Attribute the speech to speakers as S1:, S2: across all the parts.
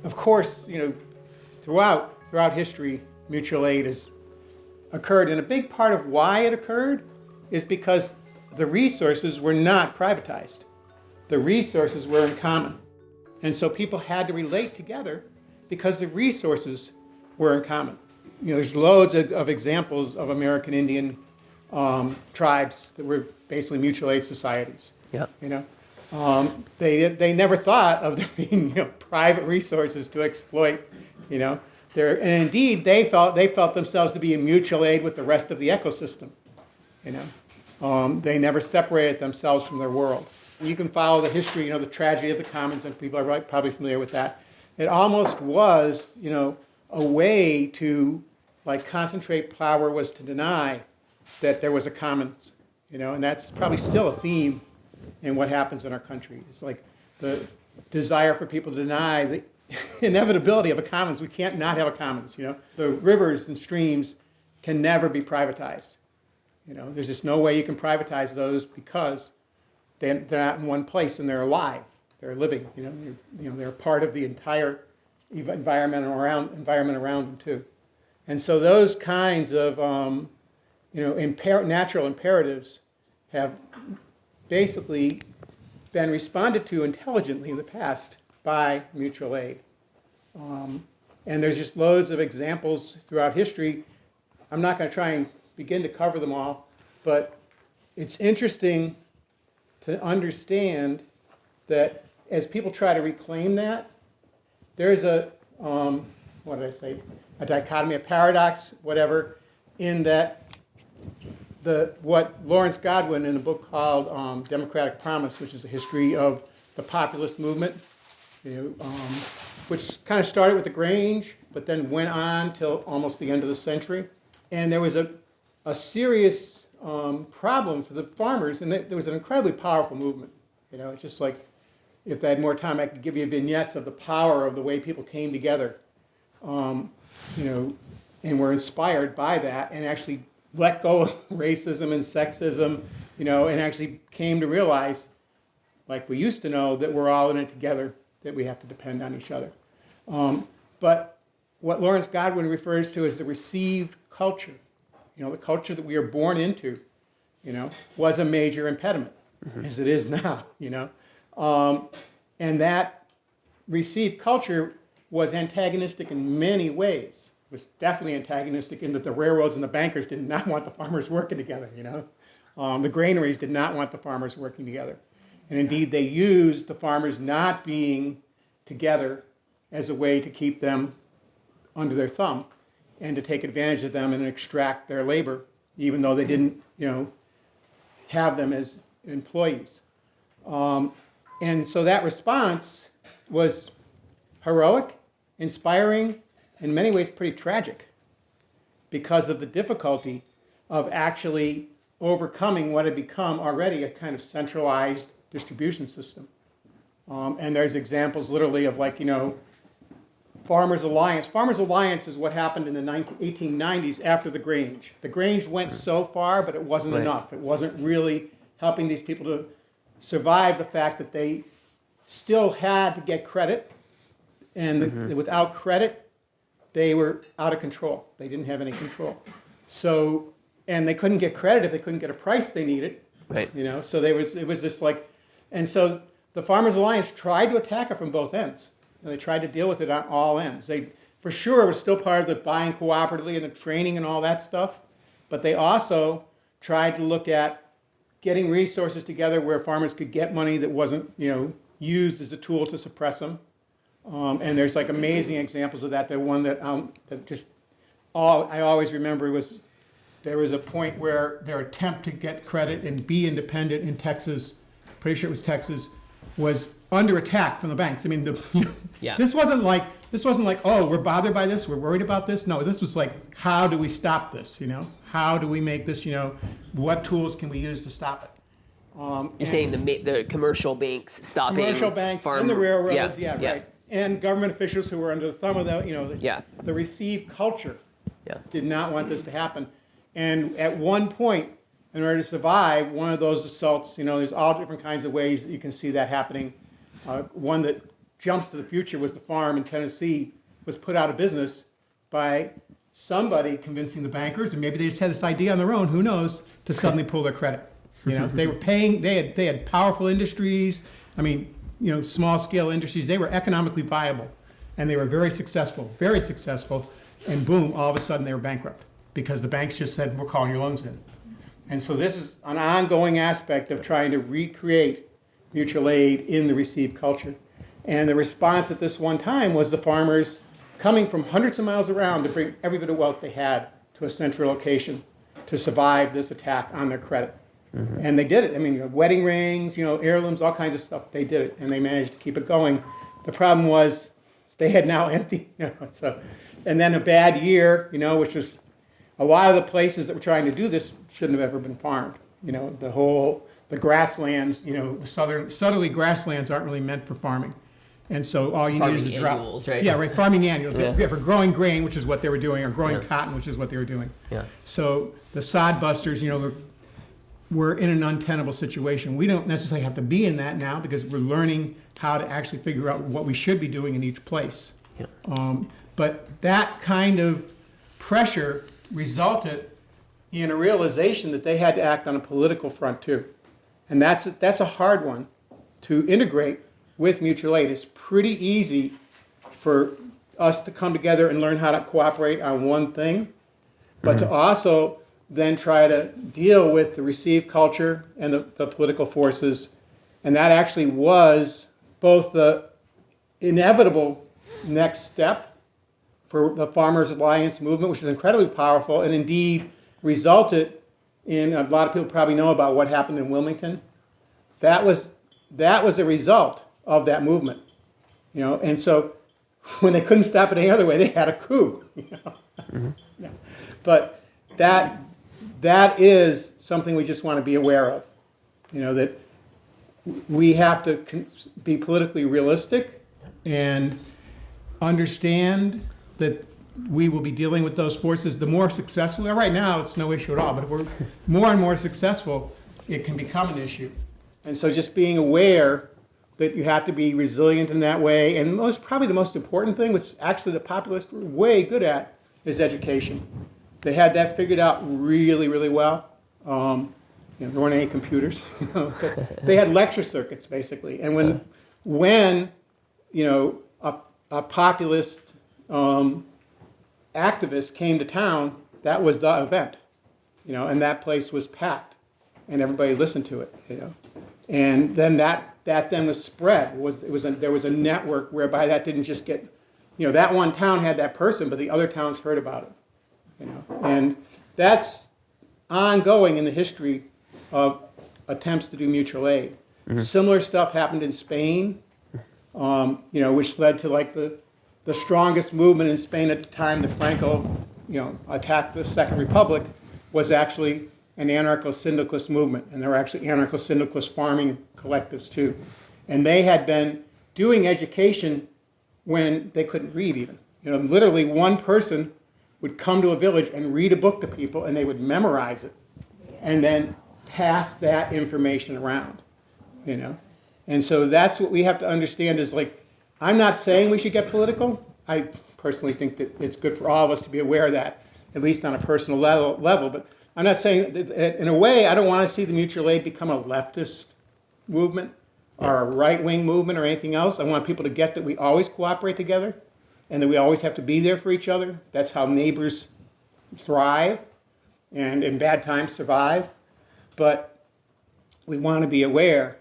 S1: of course, throughout history, mutual aid has occurred, and a big part of why it occurred is because the resources were not privatized. The resources were in common. And so people had to relate together because the resources were in common. There's loads of examples of American Indian tribes that were basically mutual aid societies.
S2: Yeah.
S1: They never thought of there being private resources to exploit. And indeed they felt themselves to be in mutual aid with the rest of the ecosystem. They never separated themselves from their world. You can follow the history, the tragedy of the commons, and people are probably familiar with that. It almost was, a way to concentrate power was to deny that there was a commons, and that's probably still a theme in what happens in our country. It's like the desire for people to deny the inevitability of a commons. We can't not have a commons, The rivers and streams can never be privatized. There's just no way you can privatize those because they're not in one place and they're alive. They're living, they're part of the entire environment around them too. And so those kinds of natural imperatives have basically been responded to intelligently in the past by mutual aid. And there's just loads of examples throughout history. I'm not going to try and begin to cover them all, but it's interesting to understand that as people try to reclaim that, there's a dichotomy, a paradox, whatever, in that what Lawrence Godwin in a book called Democratic Promise, which is a history of the populist movement, which kind of started with the Grange, but then went on till almost the end of the century. And there was a serious problem for the farmers, and there was an incredibly powerful movement. It's just like, if I had more time, I could give you vignettes of the power of the way people came together, and were inspired by that, and actually let go of racism and sexism, and actually came to realize, like we used to know, that we're all in it together, that we have to depend on each other. But what Lawrence Godwin refers to as the received culture, the culture that we are born into, was a major impediment, as it is now, and that received culture was antagonistic in many ways. It was definitely antagonistic in that the railroads and the bankers did not want the farmers working together, The granaries did not want the farmers working together. And indeed, they used the farmers not being together as a way to keep them under their thumb and to take advantage of them and extract their labor, even though they didn't, have them as employees. And so that response was heroic, inspiring, in many ways pretty tragic, because of the difficulty of actually overcoming what had become already a kind of centralized distribution system. And there's examples literally of Farmers Alliance. Farmers Alliance is what happened in the 1890s after the Grange. The Grange went so far, but it wasn't enough. It wasn't really helping these people to survive the fact that they still had to get credit, and without credit, they were out of control. They didn't have any control. So, and they couldn't get credit if they couldn't get a price they needed.
S2: Right.
S1: So it was just like, and so the Farmers Alliance tried to attack it from both ends. And they tried to deal with it on all ends. They, for sure, were still part of the buying cooperatively and the training and all that stuff, but they also tried to look at getting resources together where farmers could get money that wasn't, used as a tool to suppress them. And there's amazing examples of that. The one that I always remember was there was a point where their attempt to get credit and be independent in Texas, pretty sure it was Texas, was under attack from the banks. I mean, this wasn't like, oh, we're bothered by this, we're worried about this. No, this was like, how do we stop this? How do we make this? What tools can we use to stop it?
S2: You're saying the commercial banks stopping
S1: commercial banks and the railroads, right, and government officials who were under the thumb of the the received culture did not want this to happen. And at one point, in order to survive one of those assaults, there's all different kinds of ways that you can see that happening. One that jumps to the future was the farm in Tennessee was put out of business by somebody convincing the bankers, and maybe they just had this idea on their own, who knows, to suddenly pull their credit. They were paying, they had powerful industries, small scale industries. They were economically viable, and they were very successful, and boom, all of a sudden they were bankrupt because the banks just said, we're calling your loans in. And so this is an ongoing aspect of trying to recreate mutual aid in the received culture. And the response at this one time was the farmers coming from hundreds of miles around to bring every bit of wealth they had to a central location to survive this attack on their credit. Mm-hmm. And they did it. Wedding rings, heirlooms, all kinds of stuff. They did it, and they managed to keep it going. The problem was they had now empty. And then a bad year, which was a lot of the places that were trying to do this shouldn't have ever been farmed. The grasslands, the southerly grasslands aren't really meant for farming. And so all you need is a drought.
S2: Annuals, right?
S1: Yeah, right, farming annuals. Yeah. For growing grain, which is what they were doing, or growing cotton, which is what they were doing.
S2: Yeah.
S1: So the Sodbusters, we're in an untenable situation. We don't necessarily have to be in that now because we're learning how to actually figure out what we should be doing in each place. Yeah. But that kind of pressure resulted in a realization that they had to act on a political front too. And that's a hard one to integrate with mutual aid. It's pretty easy for us to come together and learn how to cooperate on one thing, but to also then try to deal with the received culture and the political forces. And that actually was both the inevitable next step for the Farmers Alliance movement, which is incredibly powerful, and indeed resulted in, a lot of people probably know about what happened in Wilmington. That was a result of that movement, and so when they couldn't stop it any other way, they had a coup. Yeah. But that is something we just want to be aware of, that we have to be politically realistic and understand that we will be dealing with those forces. The more successful, right now it's no issue at all, but if we're more and more successful, it can become an issue. And so just being aware that you have to be resilient in that way, and probably the most important thing, which actually the populists were way good at, is education. They had that figured out really, really well. There weren't any computers, but they had lecture circuits basically. And when a populist activist came to town, that was the event, and that place was packed, and everybody listened to it, And then that then was spread. There was a network whereby that didn't just get, that one town had that person, but the other towns heard about it, And that's ongoing in the history of attempts to do mutual aid. Mm-hmm. Similar stuff happened in Spain, which led to the strongest movement in Spain at the time that Franco, attacked the Second Republic, was actually an anarcho-syndicalist movement. And there were actually anarcho-syndicalist farming collectives too. And they had been doing education when they couldn't read even. Literally one person would come to a village and read a book to people, and they would memorize it and then pass that information around, And so that's what we have to understand is I'm not saying we should get political. I personally think that it's good for all of us to be aware of that, at least on a personal level. But I'm not saying that, in a way, I don't want to see the mutual aid become a leftist movement or a right-wing movement or anything else. I want people to get that we always cooperate together and that we always have to be there for each other. That's how neighbors thrive and in bad times survive. But we want to be aware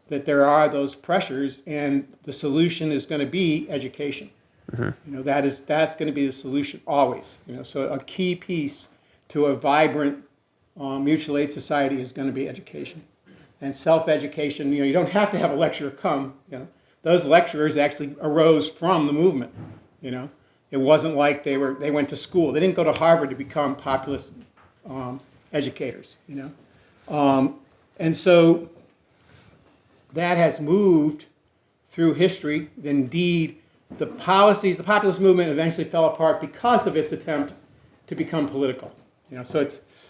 S1: that there are those pressures, and the solution is going to be education. Mm-hmm. That's going to be the solution always. So a key piece to a vibrant mutual aid society is going to be education and self-education. You don't have to have a lecturer come. Those lecturers actually arose from the movement. It wasn't like they went to school. They didn't go to Harvard to become populist educators. And so that has moved through history. Indeed, the populist movement eventually fell apart because of its attempt to become political. So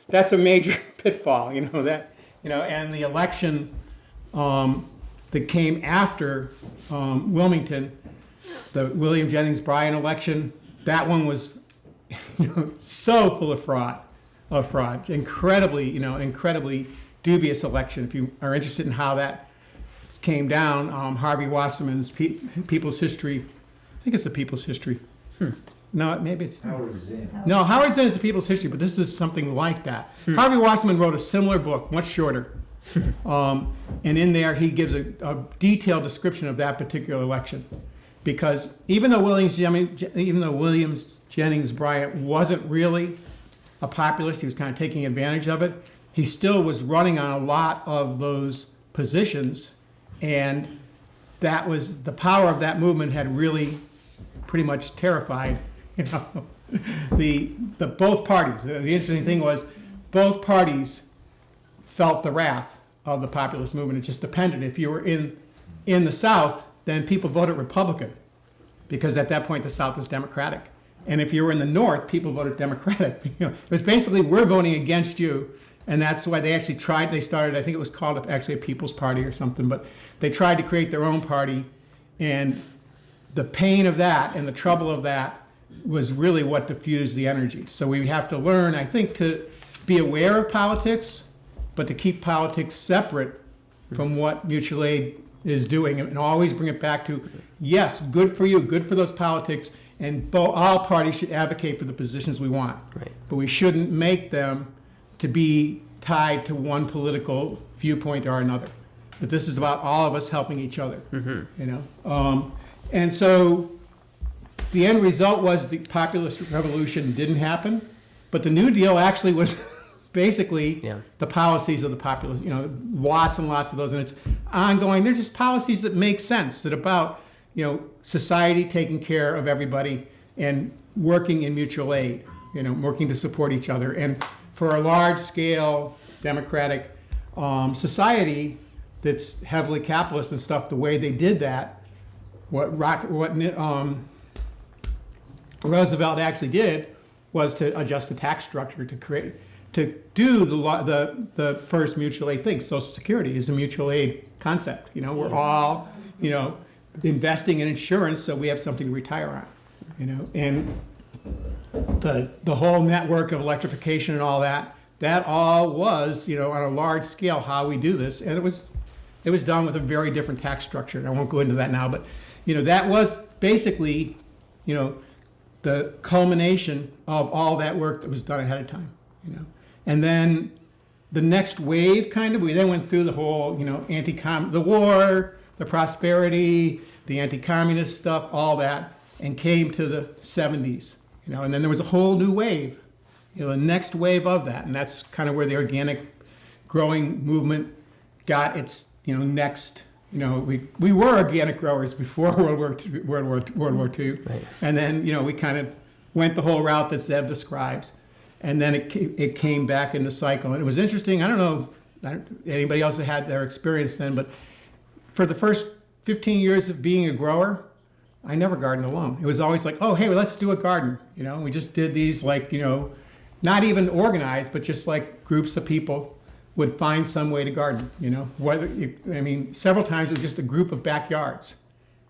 S1: that's a major pitfall. And the election that came after Wilmington, the William Jennings Bryan election, that one was so full of fraud, incredibly dubious election. If you are interested in how that came down, Harvey Wasserman's People's History, I think it's the People's History. No, maybe it's
S3: Howard Zinn.
S1: no. Howard Zinn is the People's History, but this is something like that. Harvey Wasserman wrote a similar book, much shorter, and in there he gives a detailed description of that particular election, because even though William Jennings Bryan wasn't really a populist, he was kind of taking advantage of it. He still was running on a lot of those positions, and that was the power of that movement had really pretty much terrified the both parties. The interesting thing was both parties felt the wrath of the populist movement. It just depended. If you were in the South, then people voted Republican, because at that point the South was Democratic. And if you were in the North, people voted Democratic. It was basically, we're voting against you. And that's why they actually tried, they started, I think it was called actually a People's Party or something, but they tried to create their own party. And the pain of that and the trouble of that was really what diffused the energy. So we have to learn, I think, to be aware of politics, but to keep politics separate from what mutual aid is doing, and always bring it back to, yes, good for you, good for those politics, and all parties should advocate for the positions we want.
S2: Right.
S1: But we shouldn't make them to be tied to one political viewpoint or another. But this is about all of us helping each other, and so the end result was the populist revolution didn't happen, but the New Deal actually was basically the policies of the populist, lots and lots of those, and it's ongoing. They're just policies that make sense, that about, society taking care of everybody and working in mutual aid, working to support each other. And for a large-scale democratic society that's heavily capitalist and stuff, the way they did that, what Roosevelt actually did was to adjust the tax structure to do the first mutual aid thing. Social Security is a mutual aid concept. We're all, investing in insurance so we have something to retire on. And the whole network of electrification and all that all was, on a large scale how we do this. And it was done with a very different tax structure. And I won't go into that now, but, that was basically, the culmination of all that work that was done ahead of time, And then the next wave we then went through the whole, the war, the prosperity, the anti-communist stuff, all that, and came to the 70s, and then there was a whole new wave, the next wave of that, and that's kind of where the organic growing movement got its, next. We were organic growers before World War II,
S2: right.
S1: And then we kind of went the whole route that Zev describes, and then it came back in the cycle. And it was interesting. I don't know anybody else that had their experience then, but for the first 15 years of being a grower, I never gardened alone. It was always like, oh, hey, well, let's do a garden. We just did these not even organized, but just like groups of people would find some way to garden, several times it was just a group of backyards,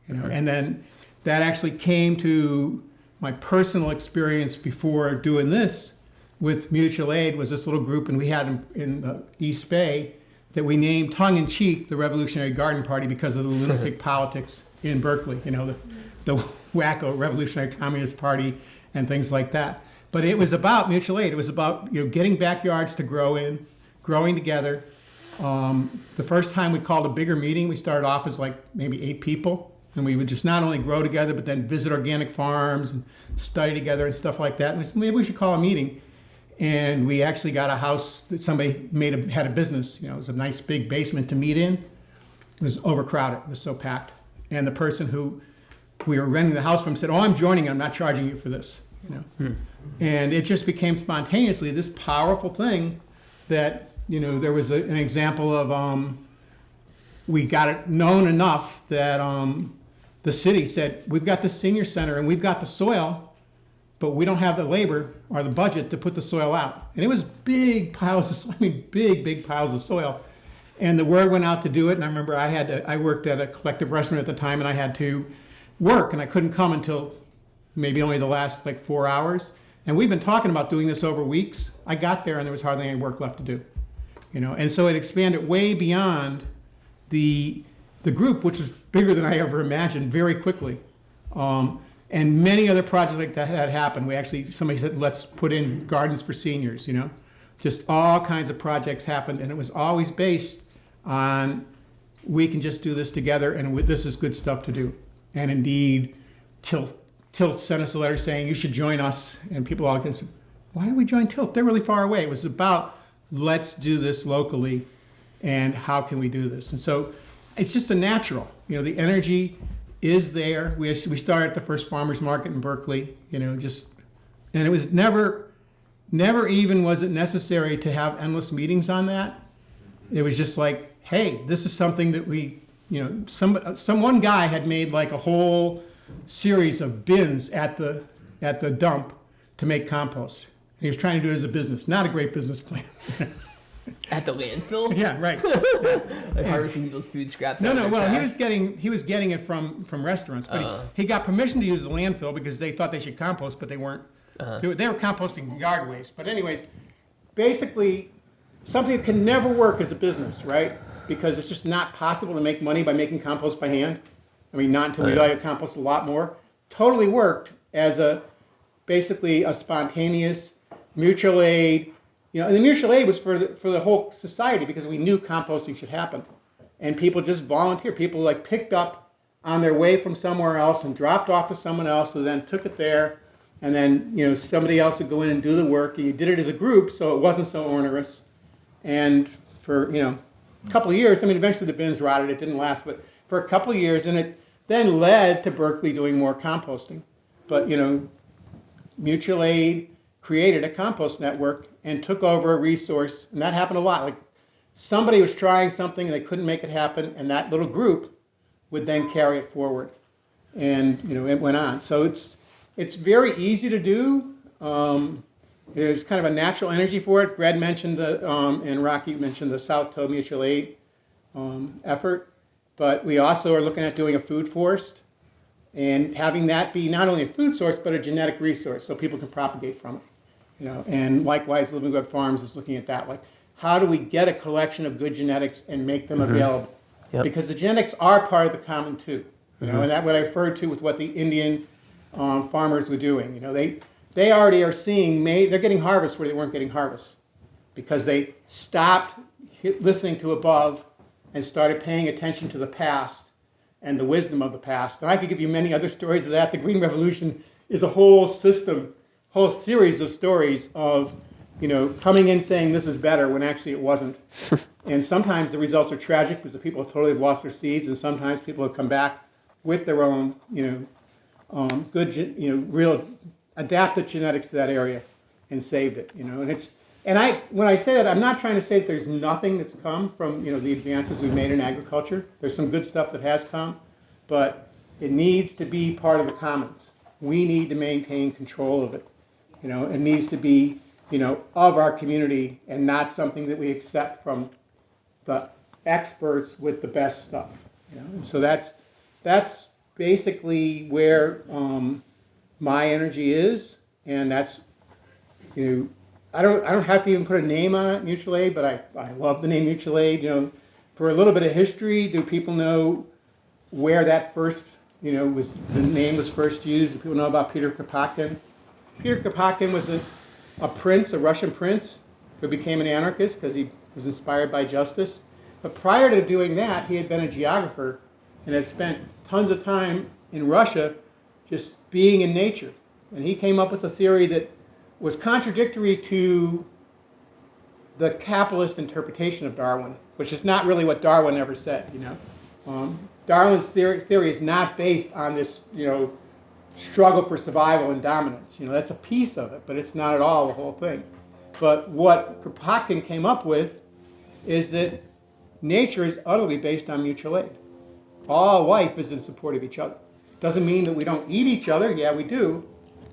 S1: and then that actually came to my personal experience before doing this with mutual aid. Was this little group, and we had in the East Bay that we named tongue-in-cheek the Revolutionary Garden Party because of the lunatic politics in Berkeley, the wacko Revolutionary Communist Party and things like that. But it was about mutual aid. It was about getting backyards to grow in, growing together. The first time we called a bigger meeting, we started off as maybe 8 people, and we would just not only grow together, but then visit organic farms and study together and stuff like that. And we said, maybe we should call a meeting. And we actually got a house that somebody had a business. It was a nice big basement to meet in. It was overcrowded. It was so packed. And the person who we were renting the house from said, "Oh, I'm joining you. I'm not charging you for this." And it just became spontaneously this powerful thing that, there was an example of, we got it known enough that the city said, we've got the senior center and we've got the soil, but we don't have the labor or the budget to put the soil out. And it was big piles of, big piles of soil. And the word went out to do it. And I remember I worked at a collective restaurant at the time, and I had to work, and I couldn't come until maybe only the last like 4 hours. And we've been talking about doing this over weeks. I got there and there was hardly any work left to do, And so it expanded way beyond the group, which was bigger than I ever imagined, very quickly. And many other projects like that had happened. Somebody said, let's put in gardens for seniors, Just all kinds of projects happened, and it was always based on, we can just do this together, and this is good stuff to do. And indeed, Tilt sent us a letter saying, you should join us. And people all said, why do we join Tilt? They're really far away. It was about, let's do this locally, and how can we do this? And so it's just a natural, the energy is there. We started at the first farmers market in Berkeley, and it was never even was it necessary to have endless meetings on that. It was just like, hey, this is something that we, one guy had made like a whole series of bins at the dump to make compost. And he was trying to do it as a business, not a great business plan.
S2: At the landfill?
S1: Yeah, right. Yeah.
S2: Like harvesting people's food scraps.
S1: No. Well, he was getting it from restaurants, but he got permission to use the landfill because they thought they should compost, but they weren't. They were composting yard waste. But anyways, basically, something that can never work as a business, right? Because it's just not possible to make money by making compost by hand. I mean, not until we value compost a lot more. Totally worked as basically a spontaneous mutual aid. And the mutual aid was for the whole society because we knew composting should happen. And people just volunteered. People like picked up on their way from somewhere else and dropped off to someone else who then took it there. And then, somebody else would go in and do the work. And you did it as a group, so it wasn't so onerous. And for, a couple of years, eventually the bins rotted. It didn't last, but for a couple of years. And it then led to Berkeley doing more composting. But, mutual aid created a compost network and took over a resource. And that happened a lot. Like somebody was trying something and they couldn't make it happen. And that little group would then carry it forward. And, it went on. So it's very easy to do. There's kind of a natural energy for it. Greg mentioned and Rocky mentioned the South Toe Mutual Aid effort. But we also are looking at doing a food forest and having that be not only a food source, but a genetic resource so people can propagate from it. And likewise, Living Web Farms is looking at that. Like, how do we get a collection of good genetics and make them available? Yep. Because the genetics are part of the common too. And that's what I referred to with what the Indian farmers were doing. They already are seeing they're getting harvest where they weren't getting harvest because they stopped listening to above and started paying attention to the past and the wisdom of the past. And I could give you many other stories of that. The Green Revolution is a whole series of stories of coming in saying this is better when actually it wasn't. And sometimes the results are tragic because the people have totally lost their seeds, and sometimes people have come back with their own good, real adapted genetics to that area and saved it, And when I say that, I'm not trying to say that there's nothing that's come from, the advances we've made in agriculture. There's some good stuff that has come, but it needs to be part of the commons. We need to maintain control of it. It needs to be, of our community and not something that we accept from the experts with the best stuff. And so that's basically where my energy is, and that's, I don't have to even put a name on it, mutual aid, but I love the name mutual aid. For a little bit of history, do people know where that first, the name was first used? Do people know about Peter Kropotkin? Peter Kropotkin was a prince, a Russian prince, who became an anarchist because he was inspired by justice. But prior to doing that, he had been a geographer and had spent tons of time in Russia just being in nature. And he came up with a theory that was contradictory to the capitalist interpretation of Darwin, which is not really what Darwin ever said, Darwin's theory is not based on this, struggle for survival and dominance. That's a piece of it, but it's not at all the whole thing. But what Kropotkin came up with is that nature is utterly based on mutual aid. All life is in support of each other. Doesn't mean that we don't eat each other. Yeah, we do.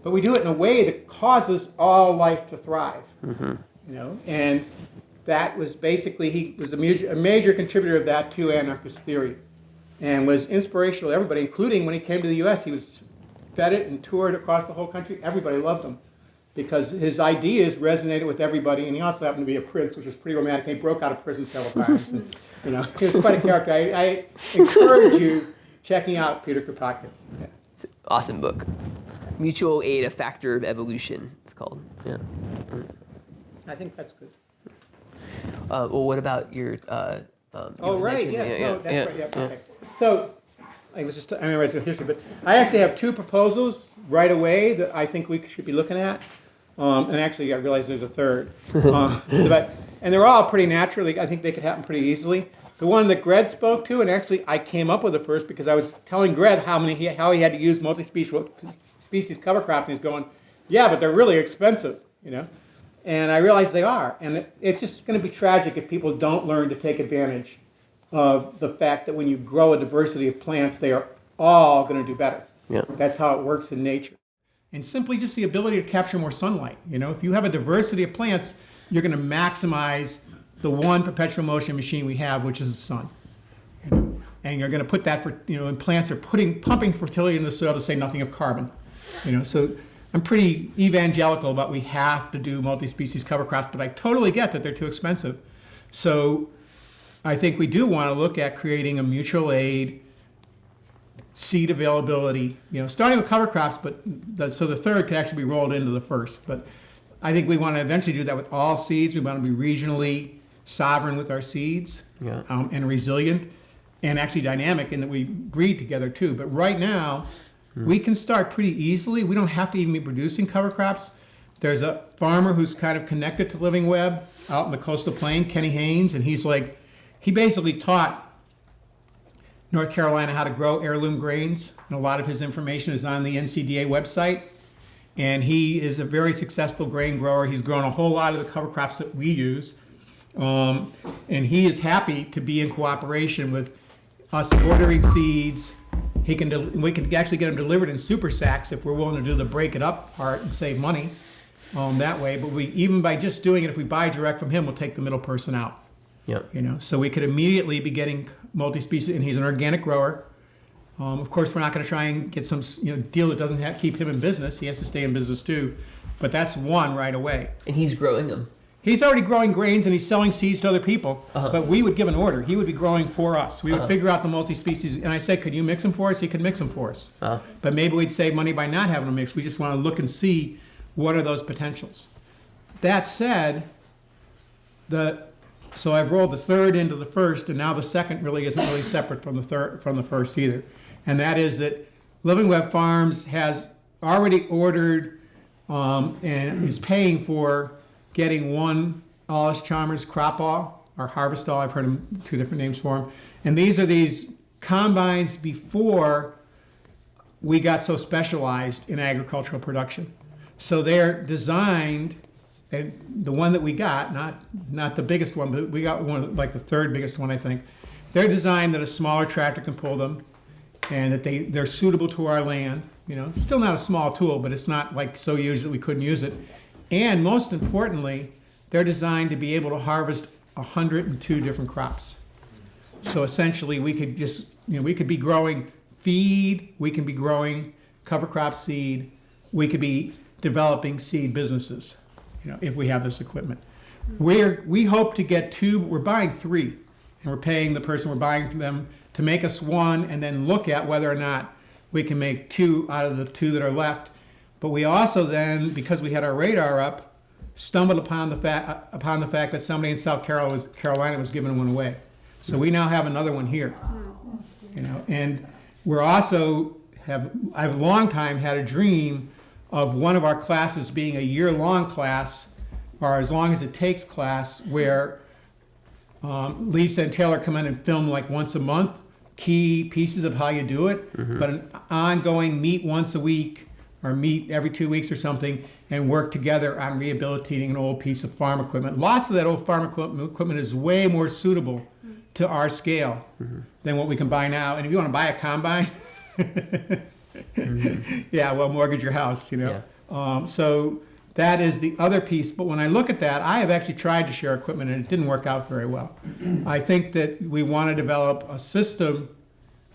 S1: But we do it in a way that causes all life to thrive. And that was basically, he was a major contributor of that to anarchist theory, and was inspirational to everybody, including when he came to the U.S. He was feted and toured across the whole country. Everybody loved him because his ideas resonated with everybody, and he also happened to be a prince, which was pretty romantic. He broke out of prison several times, and he was quite a character. I encourage you checking out Peter Kropotkin. Yeah.
S2: It's an awesome book. Mutual Aid, a Factor of Evolution, it's called. Yeah.
S1: I think that's good.
S2: Well, what about your...
S1: Oh, right, yeah, no, that's right, yeah, okay. So, I remember it's a history, but I actually have two proposals right away that I think we should be looking at. And actually, I realize there's a third. And they're all pretty naturally, I think they could happen pretty easily. The one that Gred spoke to, and actually I came up with it first because I was telling Gred how he had to use multi-species cover crops, and he's going, yeah, but they're really expensive, And I realize they are. And it's just going to be tragic if people don't learn to take advantage of the fact that when you grow a diversity of plants, they are all going to do better.
S2: Yeah.
S1: That's how it works in nature. And simply just the ability to capture more sunlight. If you have a diversity of plants, you're going to maximize the one perpetual motion machine we have, which is the sun. And you're going to put that for, and plants are pumping fertility into the soil, to say nothing of carbon. So I'm pretty evangelical about we have to do multi-species cover crops, but I totally get that they're too expensive. So I think we do want to look at creating a mutual aid seed availability, starting with cover crops, so the third could actually be rolled into the first. But I think we want to eventually do that with all seeds. We want to be regionally sovereign with our seeds, and resilient, and actually dynamic in that we breed together too. But right now, we can start pretty easily. We don't have to even be producing cover crops. There's a farmer who's kind of connected to Living Web out in the coastal plain, Kenny Haynes, and he basically taught North Carolina how to grow heirloom grains, and a lot of his information is on the NCDA website. And he is a very successful grain grower. He's grown a whole lot of the cover crops that we use. And he is happy to be in cooperation with us ordering seeds. We can actually get them delivered in super sacks if we're willing to do the break it up part and save money that way. But even by just doing it, if we buy direct from him, we'll take the middle person out. So we could immediately be getting multi-species, and he's an organic grower. Of course, we're not going to try and get some deal that doesn't keep him in business. He has to stay in business too. But that's one right away.
S2: And he's growing them.
S1: He's already growing grains, and he's selling seeds to other people. But we would give an order. He would be growing for us. We would figure out the multi-species. And I said, could you mix them for us? He could mix them for us. But maybe we'd save money by not having them mixed. We just want to look and see what are those potentials. That said, so I've rolled the third into the first, and now the second really isn't really separate from the first either. And that is that Living Web Farms has already ordered and is paying for getting one Chalmers crop all, or harvest all. I've heard them two different names for them. And these are these combines before we got so specialized in agricultural production. So they're designed, and the one that we got, not the biggest one, but we got one, like the third biggest one, I think. They're designed that a smaller tractor can pull them, and that they're suitable to our land. Still not a small tool, but it's not like so huge that we couldn't use it. And most importantly, they're designed to be able to harvest 102 different crops. So essentially, we could just, we could be growing feed, we can be growing cover crop seed, we could be developing seed businesses, if we have this equipment. We hope to get two. We're buying three, and we're paying the person we're buying from them to make us one, and then look at whether or not we can make two out of the two that are left. But we also then, because we had our radar up, stumbled upon the fact that somebody in South Carolina was giving one away. So we now have another one here. And we're also I've a long time had a dream of one of our classes being a year-long class, or as long as it takes class, where Lisa and Taylor come in and film like once a month, key pieces of how you do it, but an ongoing meet once a week or meet every 2 weeks or something and work together on rehabilitating an old piece of farm equipment. Lots of that old farm equipment is way more suitable to our scale than what we can buy now. And if you want to buy a combine, yeah, well, mortgage your house, Yeah. So that is the other piece. But when I look at that, I have actually tried to share equipment and it didn't work out very well. I think that we want to develop a system,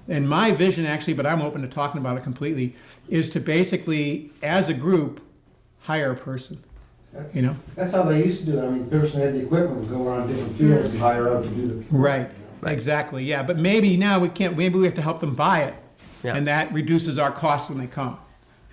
S1: and my vision actually, but I'm open to talking about it completely, is to basically, as a group, hire a person. You know?
S3: That's how they used to do it. I mean, the person who had the equipment would go around different fields and hire out to do the.
S1: Right, exactly, yeah. But maybe now we can't, maybe we have to help them buy it.
S2: Yeah.
S1: And that reduces our costs when they come,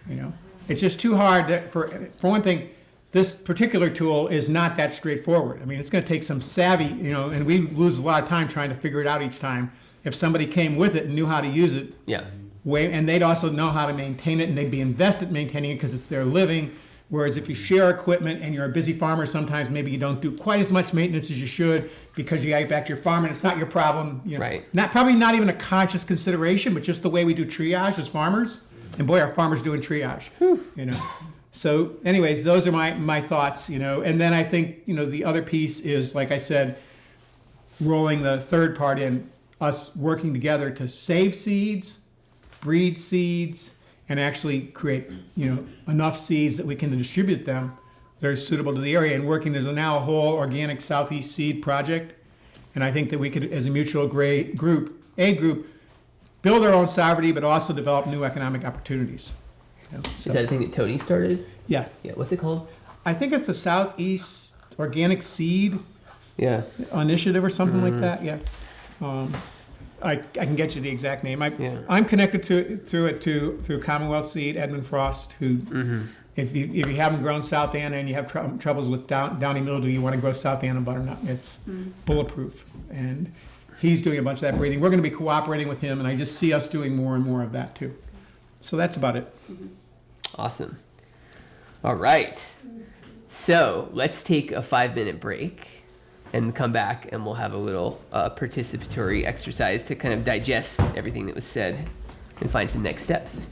S1: you know? It's just too hard for one thing, this particular tool is not that straightforward. I mean, it's gonna take some savvy, you know, and we lose a lot of time trying to figure it out each time. If somebody came with it and knew how to use it,
S2: Yeah.
S1: and they'd also know how to maintain it, and they'd be invested in maintaining it because it's their living. Whereas if you share equipment and you're a busy farmer, sometimes maybe you don't do quite as much maintenance as you should because you got to get back to your farm and it's not your problem. You know,
S2: Right.
S1: Probably not even a conscious consideration, but just the way we do triage as farmers. And boy, are farmers doing triage. You know. So, anyways, those are my thoughts. You know, and then I think the other piece is, like I said, rolling the third part in, us working together to save seeds, breed seeds, and actually create enough seeds that we can distribute them that are suitable to the area. And there's now a whole organic Southeast seed project, and I think that we could, as a mutual group, build our own sovereignty, but also develop new economic opportunities.
S2: Is that a thing that Tony started?
S1: Yeah,
S2: Yeah. What's it called?
S1: I think it's the Southeast Organic Seed
S2: Yeah.
S1: Initiative or something like that. Yeah. I can get you the exact name.
S2: Yeah.
S1: I'm connected through Commonwealth Seed, Edmund Frost, who, if you haven't grown South Anna and you have troubles with downy mildew, you want to grow South Anna butternut. It's bulletproof, and he's doing a bunch of that breeding. We're going to be cooperating with him, and I just see us doing more and more of that too. So that's about it.
S2: Awesome. All right. So let's take a 5-minute break and come back, and we'll have a little participatory exercise to kind of digest everything that was said and find some next steps.